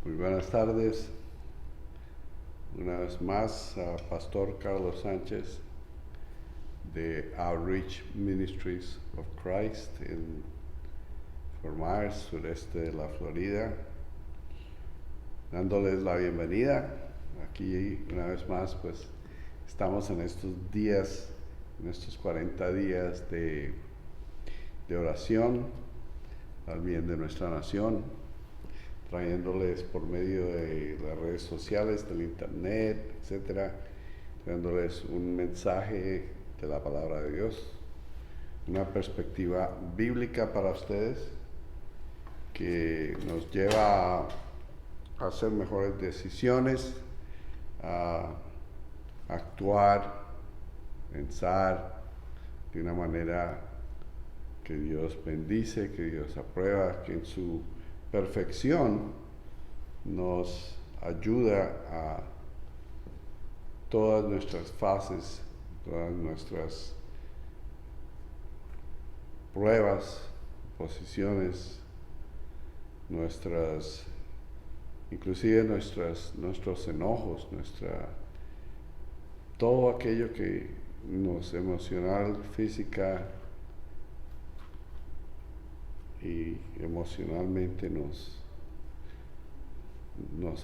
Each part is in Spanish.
Muy buenas tardes. Una vez más, a Pastor Carlos Sánchez de Outreach Ministries of Christ en Fort Myers, sureste de la Florida, dándoles la bienvenida. Aquí una vez más, pues estamos en estos días, en estos 40 días de oración al bien de nuestra nación, trayéndoles por medio de las redes sociales, del internet, etcétera, trayéndoles un mensaje de la palabra de Dios, una perspectiva bíblica para ustedes que nos lleva a hacer mejores decisiones, a actuar, pensar de una manera que Dios bendice, que Dios aprueba, que en su perfección nos ayuda a todas nuestras fases, todas nuestras pruebas, posiciones, inclusive nuestros enojos, todo aquello que nos emocional, física y emocionalmente nos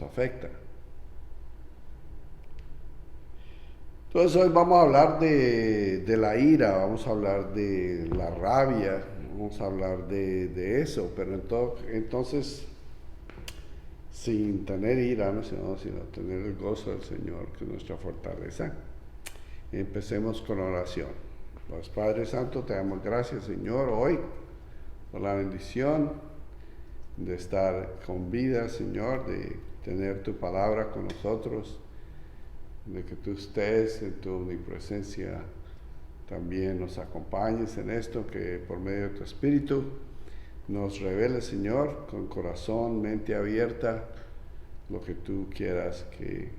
afecta. Entonces hoy vamos a hablar de la ira, vamos a hablar de la rabia, vamos a hablar de eso, pero entonces sin tener ira, ¿no? sino tener el gozo del Señor, que es nuestra fortaleza. Empecemos con oración. Pues Padre Santo, te damos gracias, Señor, hoy por la bendición de estar con vida, Señor, de tener tu palabra con nosotros, de que tú estés en tu omnipresencia, también nos acompañes en esto, que por medio de tu Espíritu nos revele, Señor, con corazón, mente abierta, lo que tú quieras que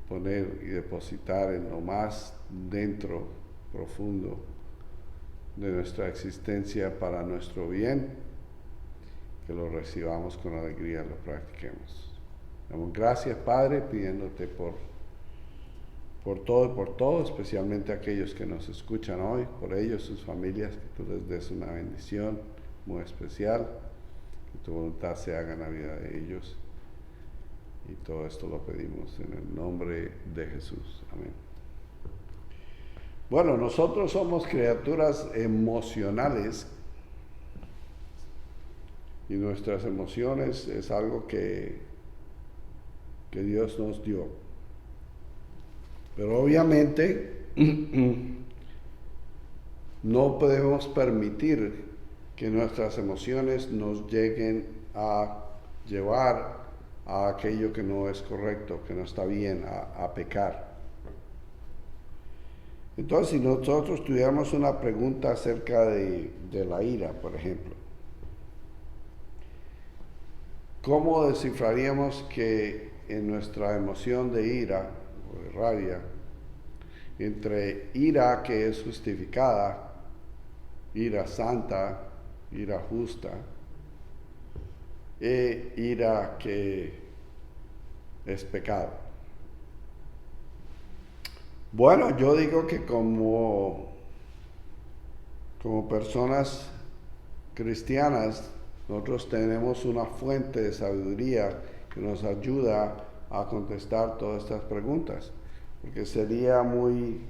poner y depositar en lo más dentro, profundo de nuestra existencia para nuestro bien, que lo recibamos con alegría, lo practiquemos. Damos gracias, Padre, pidiéndote por todo y por todo, especialmente aquellos que nos escuchan hoy, por ellos, sus familias, que tú les des una bendición muy especial, que tu voluntad se haga en la vida de ellos. Y todo esto lo pedimos en el nombre de Jesús. Amén. Bueno, nosotros somos criaturas emocionales y nuestras emociones es algo que Dios nos dio. Pero obviamente no podemos permitir que nuestras emociones nos lleguen a llevar a aquello que no es correcto, que no está bien, a pecar. Entonces, si nosotros tuviéramos una pregunta acerca de la ira, por ejemplo, ¿cómo descifraríamos que en nuestra emoción de ira o de rabia, entre ira que es justificada, ira santa, ira justa, e ira que es pecado? Bueno, yo digo que como personas cristianas, nosotros tenemos una fuente de sabiduría que nos ayuda a contestar todas estas preguntas, porque sería muy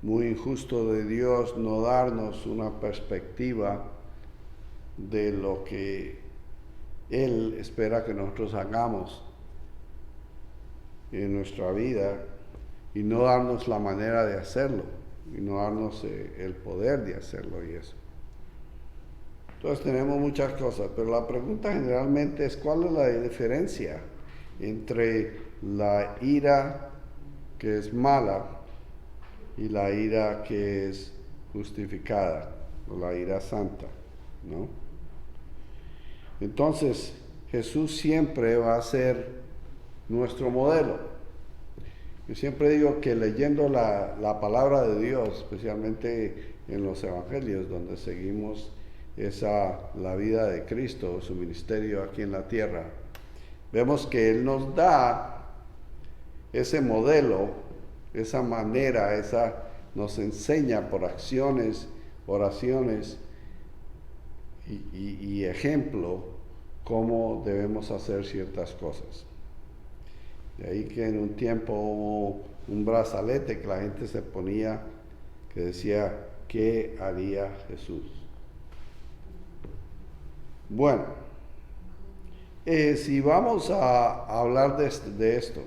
injusto de Dios no darnos una perspectiva de lo que Él espera que nosotros hagamos en nuestra vida y no darnos la manera de hacerlo y no darnos el poder de hacerlo y eso. Entonces tenemos muchas cosas, pero la pregunta generalmente es ¿cuál es la diferencia entre la ira que es mala y la ira que es justificada o la ira santa, ¿no? Entonces Jesús siempre va a ser nuestro modelo. Yo siempre digo que leyendo la palabra de Dios, especialmente en los evangelios, donde seguimos la vida de Cristo, su ministerio aquí en la tierra, vemos que Él nos da ese modelo, esa manera, nos enseña por acciones, oraciones y ejemplo cómo debemos hacer ciertas cosas. De ahí que en un tiempo hubo un brazalete que la gente se ponía que decía, ¿qué haría Jesús? Bueno, si vamos a hablar de esto,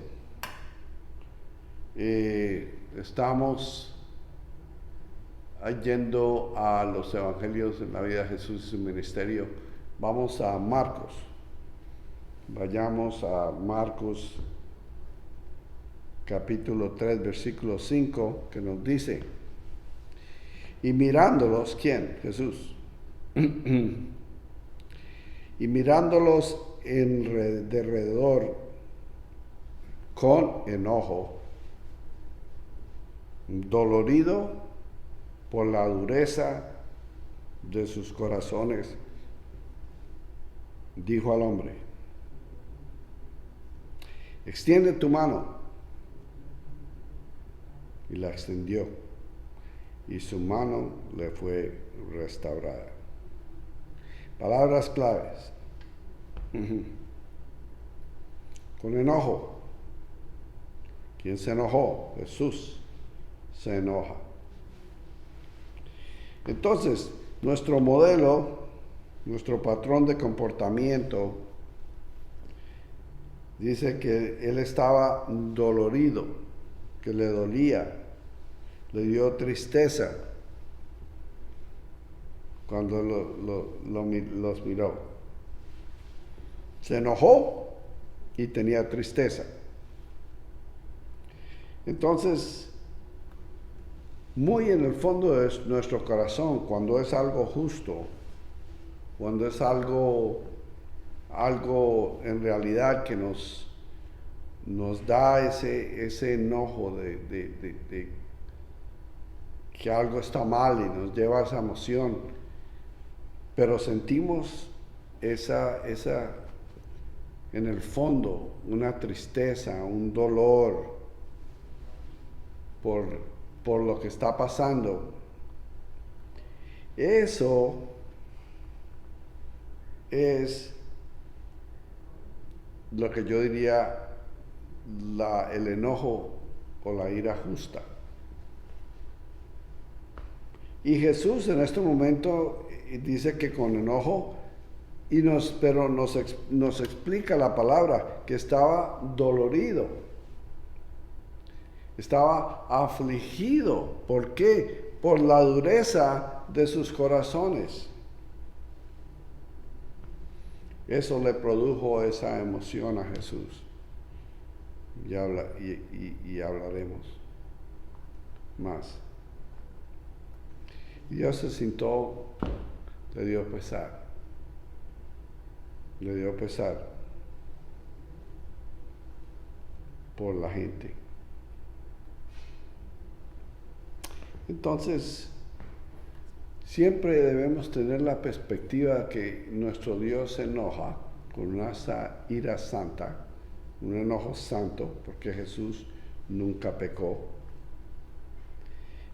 estamos yendo a los evangelios en la vida de Jesús y su ministerio. Vamos a Marcos. Vayamos a Marcos capítulo 3, versículo 5, que nos dice, y mirándolos, ¿quién? Jesús. Y mirándolos derredor con enojo, dolorido por la dureza de sus corazones, dijo al hombre, extiende tu mano. Y la extendió, y su mano le fue restaurada. Palabras claves. Con enojo. ¿Quién se enojó? Jesús se enoja. Entonces, nuestro modelo, nuestro patrón de comportamiento, dice que él estaba dolorido, que le dolía, le dio tristeza cuando los miró. Se enojó y tenía tristeza. Entonces, muy en el fondo de nuestro corazón, cuando es algo justo, cuando es algo en realidad que nos da ese enojo de que algo está mal y nos lleva a esa emoción, pero sentimos esa en el fondo una tristeza, un dolor por lo que está pasando. Eso es lo que yo diría el enojo o la ira justa. Y Jesús en este momento dice que con enojo, pero nos explica la palabra que estaba dolorido, estaba afligido. ¿Por qué? Por la dureza de sus corazones. Eso le produjo esa emoción a Jesús. Y hablaremos más. Dios se sintió, le dio pesar por la gente. Entonces, siempre debemos tener la perspectiva que nuestro Dios se enoja con una ira santa, un enojo santo, porque Jesús nunca pecó.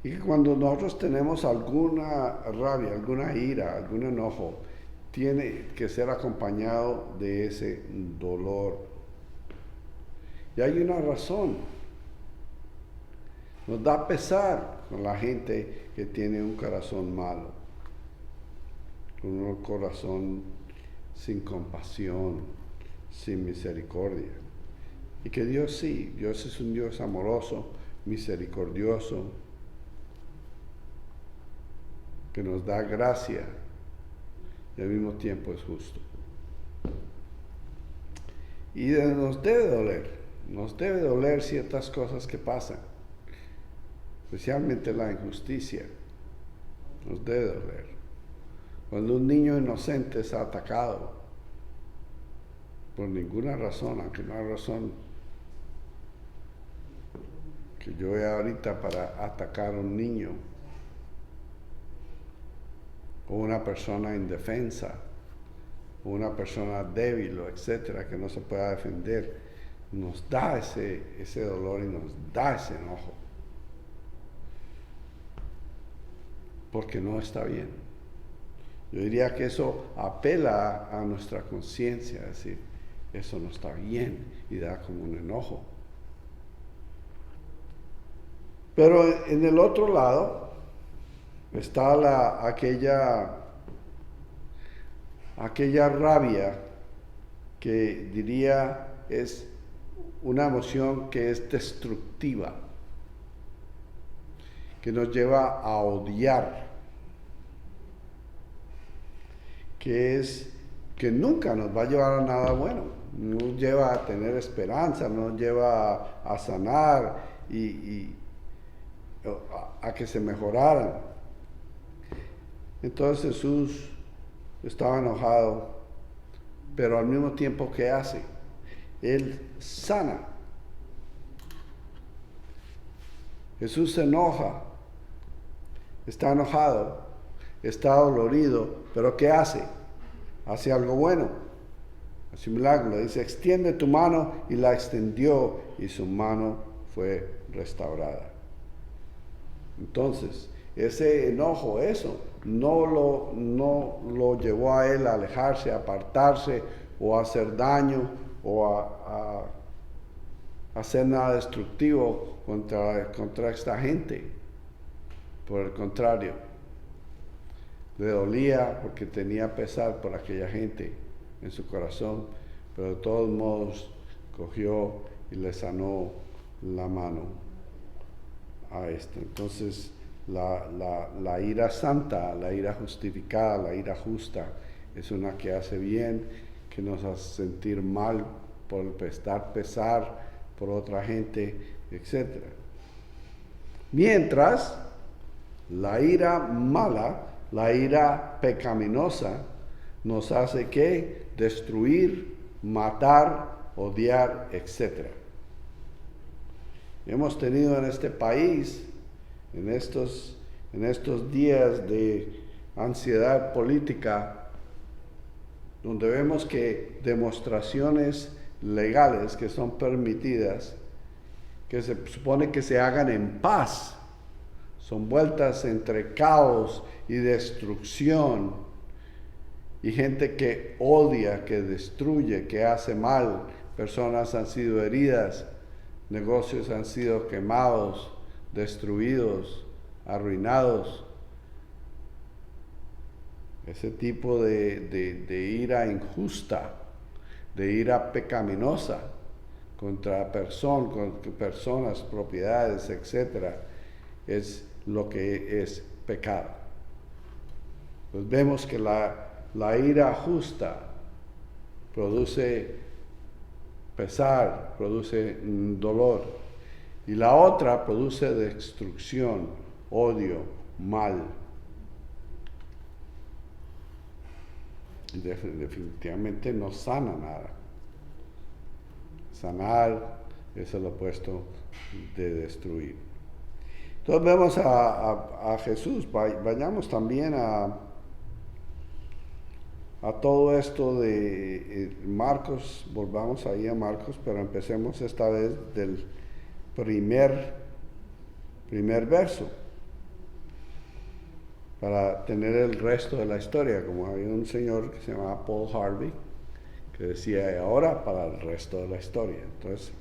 Y que cuando nosotros tenemos alguna rabia, alguna ira, algún enojo, tiene que ser acompañado de ese dolor. Y hay una razón. Nos da pesar con la gente que tiene un corazón malo, con un corazón sin compasión, sin misericordia. Y que Dios es un Dios amoroso, misericordioso, que nos da gracia y al mismo tiempo es justo. Y nos debe doler ciertas cosas que pasan, especialmente la injusticia, nos debe doler. Cuando un niño inocente es atacado por ninguna razón, aunque no hay razón que yo vea ahorita para atacar a un niño, o una persona indefensa, o una persona débil, o etcétera, que no se pueda defender, nos da ese dolor y nos da ese enojo. Porque no está bien. Yo diría que eso apela a nuestra conciencia, es decir, eso no está bien, y da como un enojo. Pero en el otro lado está aquella rabia que diría es una emoción que es destructiva, que nos lleva a odiar, que nunca nos va a llevar a nada bueno, no nos lleva a tener esperanza, no nos lleva a sanar y a que se mejoraran. Entonces Jesús estaba enojado, pero al mismo tiempo, ¿qué hace? Él sana. Jesús se enoja, está enojado, está dolorido, pero ¿qué hace? Hace algo bueno, hace un milagro. Dice, extiende tu mano, y la extendió, y su mano fue restaurada. Entonces, ese enojo, no lo llevó a él a alejarse, a apartarse, o a hacer daño, o a hacer nada destructivo contra esta gente. Por el contrario, le dolía porque tenía pesar por aquella gente en su corazón, pero de todos modos cogió y le sanó la mano a esto. Entonces, la ira santa, la ira justificada, la ira justa, es una que hace bien, que nos hace sentir mal por dar pesar por otra gente, etc. Mientras, la ira mala, la ira pecaminosa, nos hace ¿qué? Destruir, matar, odiar, etc. Hemos tenido en este país, en estos días de ansiedad política, donde vemos que demostraciones legales que son permitidas, que se supone que se hagan en paz, son vueltas entre caos y destrucción, y gente que odia, que destruye, que hace mal. Personas han sido heridas, negocios han sido quemados, destruidos, arruinados. Ese tipo de ira injusta, de ira pecaminosa contra personas, propiedades, etc., es lo que es pecado. Pues vemos que la ira justa produce pesar, produce dolor, y la otra produce destrucción, odio, mal. Y definitivamente no sana nada. Sanar es el opuesto de destruir. Entonces vemos a Jesús. Vayamos también a todo esto de Marcos. Volvamos ahí a Marcos, pero empecemos esta vez del primer verso, para tener el resto de la historia. Como había un señor que se llamaba Paul Harvey, que decía, ahora para el resto de la historia. Entonces,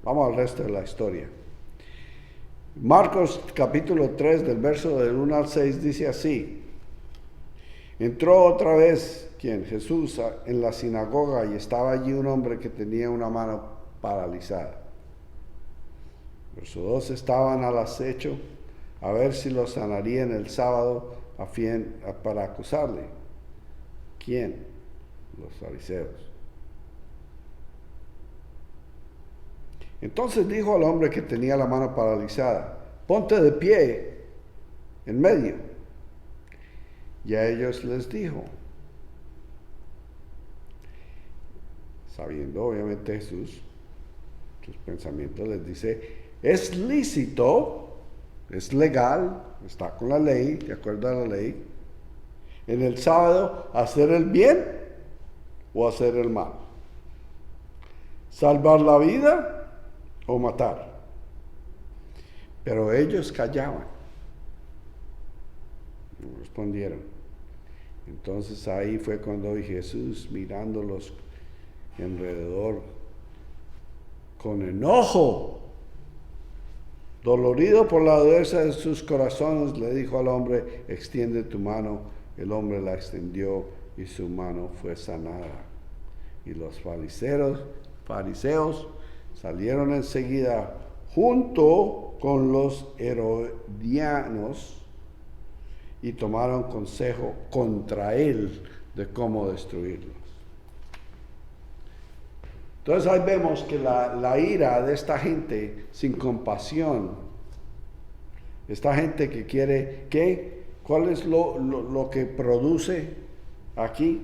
vamos al resto de la historia. Marcos capítulo 3, del verso del 1 al 6, dice así: entró otra vez, ¿quién? Jesús, en la sinagoga, y estaba allí un hombre que tenía una mano paralizada. Verso 2, estaban al acecho a ver si lo sanarían el sábado para acusarle. ¿Quién? Los fariseos. Entonces dijo al hombre que tenía la mano paralizada: ponte de pie en medio. Y a ellos les dijo, sabiendo obviamente Jesús sus pensamientos, les dice: es lícito, es legal, está con la ley, de acuerdo a la ley, en el sábado, hacer el bien o hacer el mal, salvar la vida o matar. Pero ellos callaban, no respondieron. Entonces ahí fue cuando Jesús, mirándolos alrededor con enojo, dolorido por la dureza de sus corazones, le dijo al hombre: extiende tu mano. El hombre la extendió y su mano fue sanada. Y los fariseos salieron enseguida junto con los herodianos y tomaron consejo contra él de cómo destruirlos. Entonces ahí vemos que la ira de esta gente sin compasión, esta gente que quiere, ¿cuál es lo que produce aquí?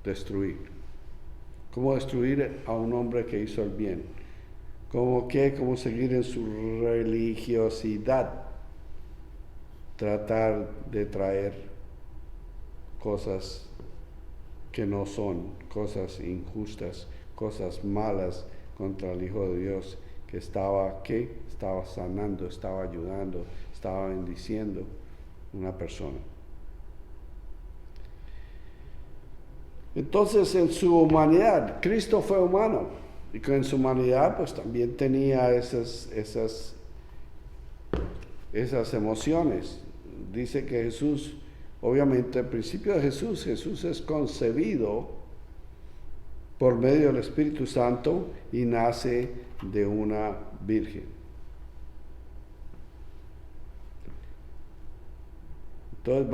Destruir. ¿Cómo destruir a un hombre que hizo el bien? ¿Cómo seguir en su religiosidad? Tratar de traer cosas que no son, cosas injustas, cosas malas contra el Hijo de Dios que estaba sanando, estaba ayudando, estaba bendiciendo una persona. Entonces, en su humanidad, Cristo fue humano, y en su humanidad pues también tenía esas emociones. Dice que Jesús, obviamente, al principio de Jesús es concebido por medio del Espíritu Santo y nace de una virgen. Entonces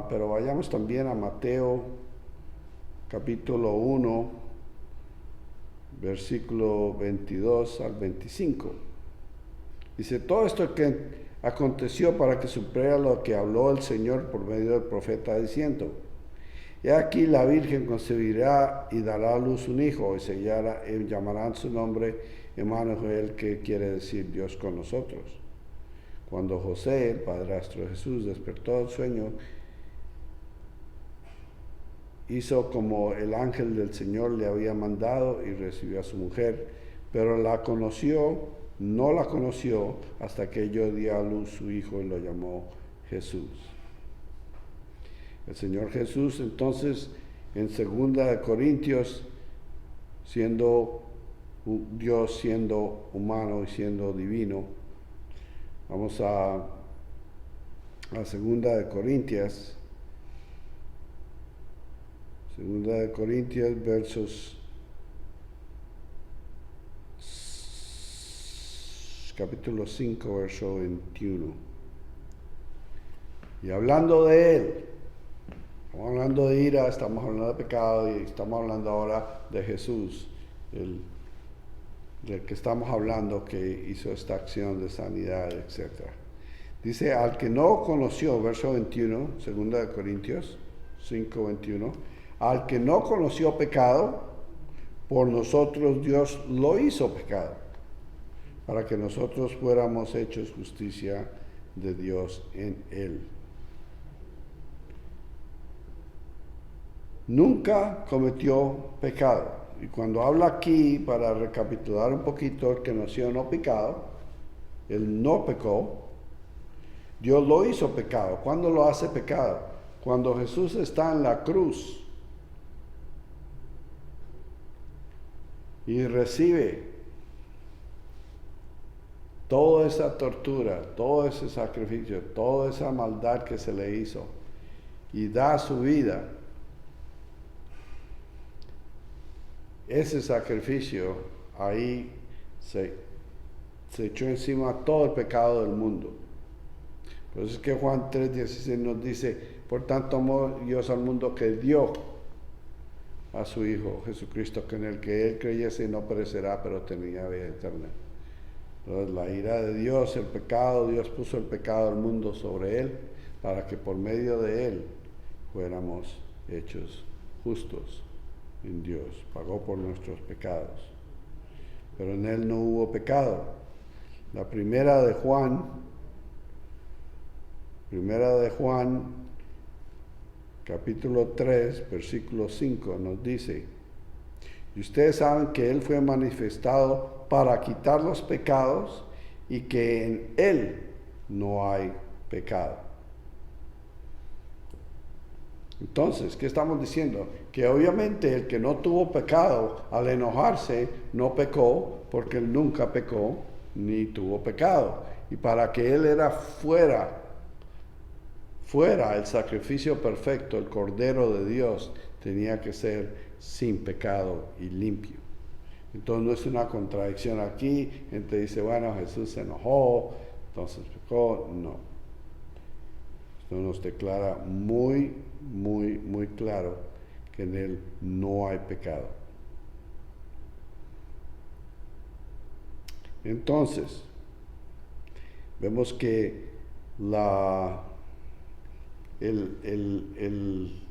pero vayamos también a Mateo capítulo 1, versículo 22 al 25. Dice: todo esto que aconteció para que supiera lo que habló el Señor por medio del profeta, diciendo: he aquí la Virgen concebirá y dará a luz un hijo, y llamarán su nombre Emmanuel, que quiere decir Dios con nosotros. Cuando José, el padrastro de Jesús, despertó del sueño, hizo como el ángel del Señor le había mandado y recibió a su mujer, pero no la conoció hasta que ella dio a luz su hijo y lo llamó Jesús. El Señor Jesús, entonces, en 2 Corintios, siendo Dios, siendo humano y siendo divino, vamos a 2 Corintios, versos capítulo 5, verso 21. Y hablando de él, estamos hablando de ira, estamos hablando de pecado y estamos hablando ahora de Jesús, del que estamos hablando, que hizo esta acción de sanidad, etc. Dice: al que no conoció, verso 21, 2 Corintios 5, 21, al que no conoció pecado, por nosotros Dios lo hizo pecado, para que nosotros fuéramos hechos justicia de Dios en él. Nunca cometió pecado. Y cuando habla aquí, para recapitular un poquito, el que nació no pecado, él no pecó, Dios lo hizo pecado. ¿Cuándo lo hace pecado? Cuando Jesús está en la cruz y recibe toda esa tortura, todo ese sacrificio, toda esa maldad que se le hizo, y da su vida. Ese sacrificio ahí se echó encima todo el pecado del mundo. Por eso es que Juan 3:16 nos dice: por tanto amó Dios al mundo que dio a su Hijo Jesucristo, que en el que él creyese no perecerá, pero tendría vida eterna. Entonces la ira de Dios, el pecado, Dios puso el pecado del mundo sobre él, para que por medio de él fuéramos hechos justos en Dios. Pagó por nuestros pecados, pero en él no hubo pecado. La primera de Juan Primera de Juan, capítulo 3, versículo 5, nos dice: y ustedes saben que Él fue manifestado para quitar los pecados y que en Él no hay pecado. Entonces, ¿qué estamos diciendo? Que obviamente el que no tuvo pecado al enojarse no pecó, porque Él nunca pecó ni tuvo pecado. Y para que Él era fuera el sacrificio perfecto, el Cordero de Dios, tenía que ser sin pecado y limpio. Entonces no es una contradicción aquí. Gente dice, bueno, Jesús se enojó, entonces pecó. No. Esto nos declara muy claro que en Él no hay pecado. Entonces, vemos que el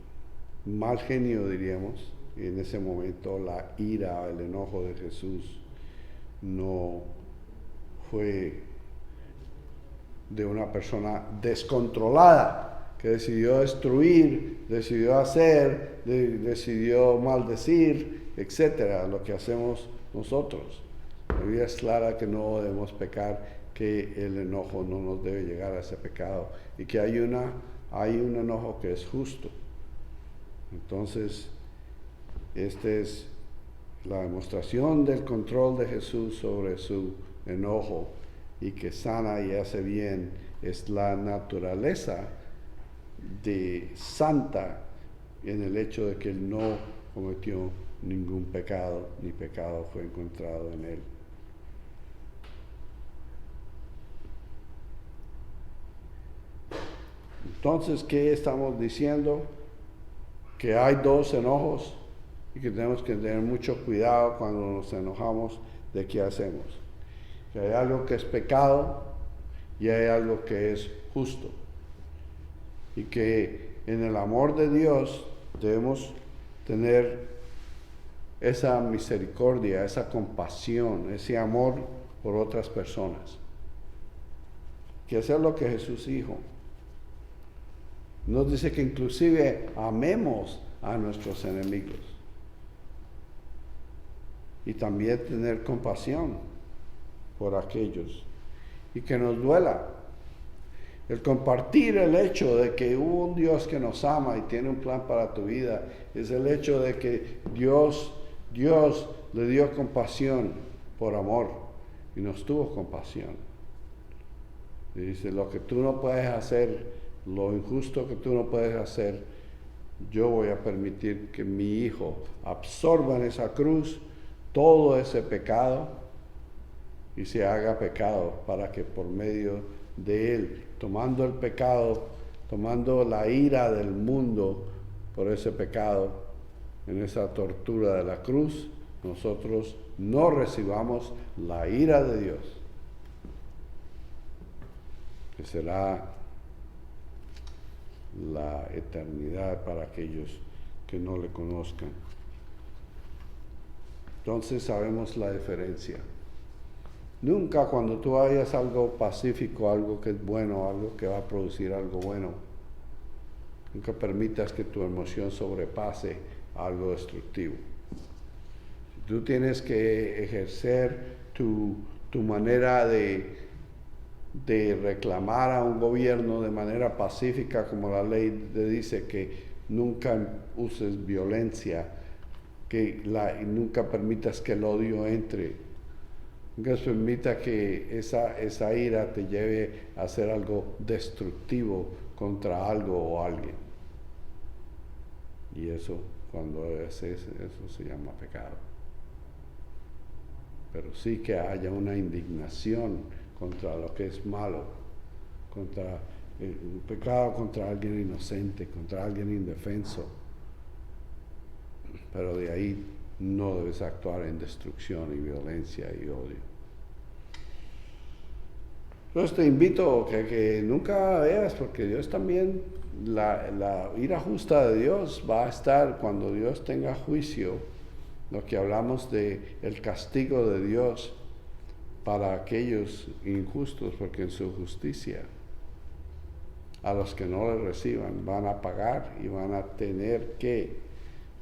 mal genio, diríamos, en ese momento la ira, el enojo de Jesús no fue de una persona descontrolada que decidió destruir, decidió hacer, decidió maldecir, etcétera, lo que hacemos nosotros. La Biblia es clara que no debemos pecar, que el enojo no nos debe llegar a ese pecado y que hay un enojo que es justo. Entonces, esta es la demostración del control de Jesús sobre su enojo y que sana y hace bien. Es la naturaleza de santa en el hecho de que Él no cometió ningún pecado, ni pecado fue encontrado en Él. Entonces, ¿qué estamos diciendo? Que hay dos enojos y que tenemos que tener mucho cuidado cuando nos enojamos de qué hacemos. Que hay algo que es pecado y hay algo que es justo. Y que en el amor de Dios debemos tener esa misericordia, esa compasión, ese amor por otras personas. Que hacer lo que Jesús dijo. Nos dice que inclusive amemos a nuestros enemigos. Y también tener compasión por aquellos. Y que nos duela. El compartir el hecho de que hubo un Dios que nos ama y tiene un plan para tu vida. Es el hecho de que Dios le dio compasión por amor. Y nos tuvo compasión. Y dice, lo que tú no puedes hacer, lo injusto que tú no puedes hacer, yo voy a permitir que mi Hijo absorba en esa cruz todo ese pecado y se haga pecado para que por medio de Él, tomando el pecado, tomando la ira del mundo por ese pecado, en esa tortura de la cruz, nosotros no recibamos la ira de Dios, que será la eternidad para aquellos que no le conozcan. Entonces sabemos la diferencia. Nunca cuando tú hayas algo pacífico, algo que es bueno, algo que va a producir algo bueno, nunca permitas que tu emoción sobrepase algo destructivo. Si tú tienes que ejercer tu manera de reclamar a un gobierno de manera pacífica, como la ley te dice, que nunca uses violencia, y nunca permitas que el odio entre, nunca permita que esa ira te lleve a hacer algo destructivo contra algo o alguien. Y eso, cuando haces eso, se llama pecado. Pero sí que haya una indignación contra lo que es malo, contra el pecado, contra alguien inocente, contra alguien indefenso. Pero de ahí no debes actuar en destrucción y violencia y odio. Entonces te invito que nunca veas, porque Dios también, la ira justa de Dios va a estar cuando Dios tenga juicio, lo que hablamos de el castigo de Dios para aquellos injustos, porque en su justicia a los que no le reciban. Van a pagar y van a tener que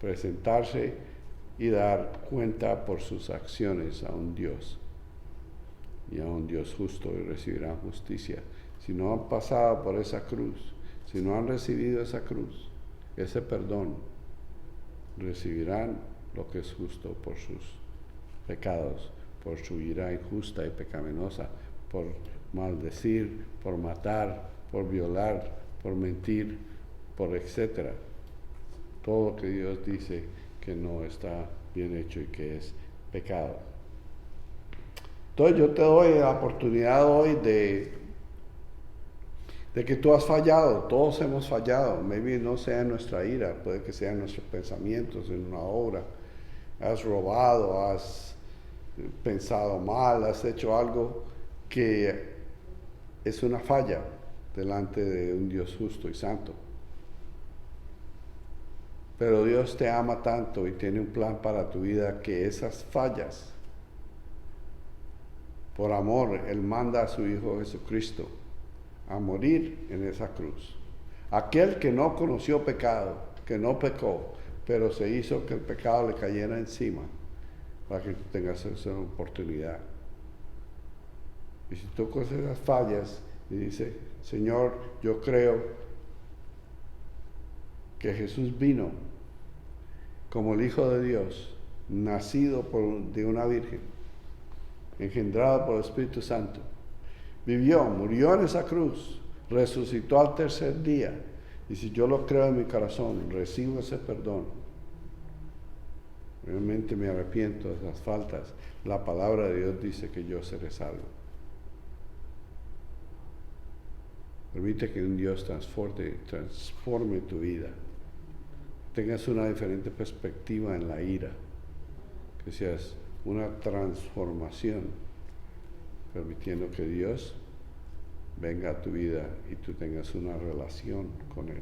presentarse y dar cuenta por sus acciones a un Dios, y a un Dios justo, y recibirán justicia. Si no han pasado por esa cruz, si no han recibido esa cruz, ese perdón, recibirán lo que es justo por sus pecados, por su ira injusta y pecaminosa, por maldecir, por matar, por violar, por mentir, por etcétera. Todo lo que Dios dice que no está bien hecho y que es pecado. Entonces yo te doy la oportunidad hoy de que tú has fallado. Todos hemos fallado. Maybe no sea en nuestra ira, puede que sea en nuestros pensamientos, en una obra. Has robado, has pensado mal, has hecho algo que es una falla delante de un Dios justo y santo. Pero Dios te ama tanto y tiene un plan para tu vida que esas fallas, por amor, Él manda a su Hijo Jesucristo a morir en esa cruz. Aquel que no conoció pecado, que no pecó, pero se hizo que el pecado le cayera encima para que tú tengas esa oportunidad. Y si tú con esas fallas y dices, Señor, yo creo que Jesús vino como el Hijo de Dios, nacido de una virgen, engendrado por el Espíritu Santo, vivió, murió en esa cruz, resucitó al tercer día, y si yo lo creo en mi corazón, recibo ese perdón, realmente me arrepiento de esas faltas, la palabra de Dios dice que yo seré salvo. Permite que un Dios transforme tu vida, tengas una diferente perspectiva en la ira, que seas una transformación, permitiendo que Dios venga a tu vida y tú tengas una relación con Él.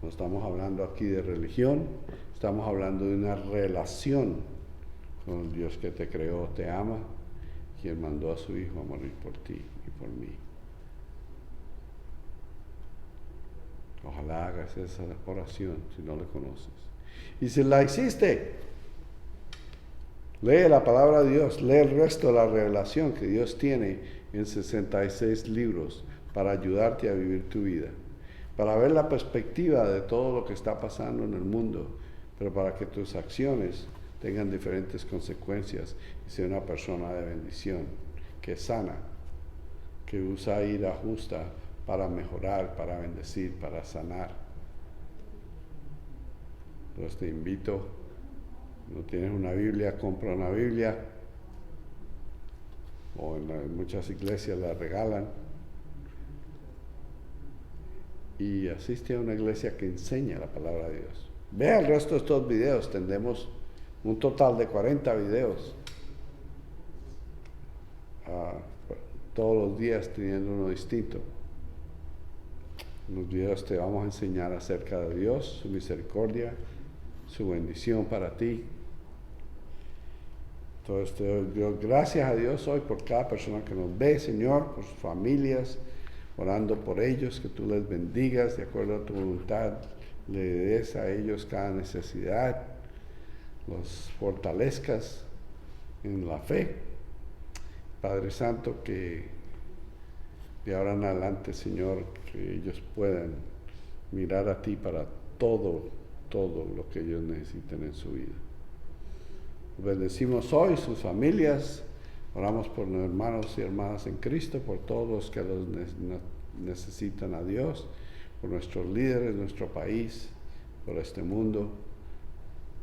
No estamos hablando aquí de religión, estamos hablando de una relación con el Dios que te creó, te ama, quien mandó a su Hijo a morir por ti y por mí. Ojalá hagas esa oración si no le conoces. Y si la hiciste, lee la palabra de Dios, lee el resto de la revelación que Dios tiene en 66 libros para ayudarte a vivir tu vida, para ver la perspectiva de todo lo que está pasando en el mundo, pero para que tus acciones tengan diferentes consecuencias y sea una persona de bendición, que sana, que usa ira justa para mejorar, para bendecir, para sanar. Entonces te invito, no tienes una Biblia, compra una Biblia, o en muchas iglesias la regalan, y asiste a una iglesia que enseña la palabra de Dios. Vea el resto de estos videos, tendremos un total de 40 videos, todos los días teniendo uno distinto. En los videos te vamos a enseñar acerca de Dios, su misericordia, su bendición para ti. Entonces te doy gracias a Dios hoy por cada persona que nos ve, Señor, por sus familias, orando por ellos, que tú les bendigas de acuerdo a tu voluntad, le des a ellos cada necesidad, los fortalezcas en la fe. Padre Santo, que de ahora en adelante, Señor, que ellos puedan mirar a ti para todo lo que ellos necesiten en su vida. Bendecimos hoy sus familias, oramos por nuestros hermanos y hermanas en Cristo, por todos los que los necesitan a Dios, por nuestros líderes, nuestro país, por este mundo.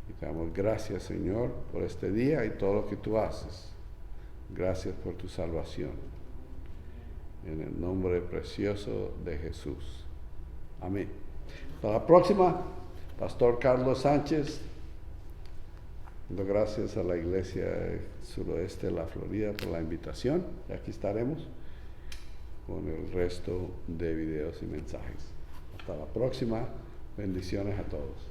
Y te damos gracias, Señor, por este día y todo lo que tú haces. Gracias por tu salvación. En el nombre precioso de Jesús. Amén. Hasta la próxima. Pastor Carlos Sánchez. Dando gracias a la Iglesia Suroeste de la Florida por la invitación. Y aquí estaremos con el resto de videos y mensajes. Hasta la próxima. Bendiciones a todos.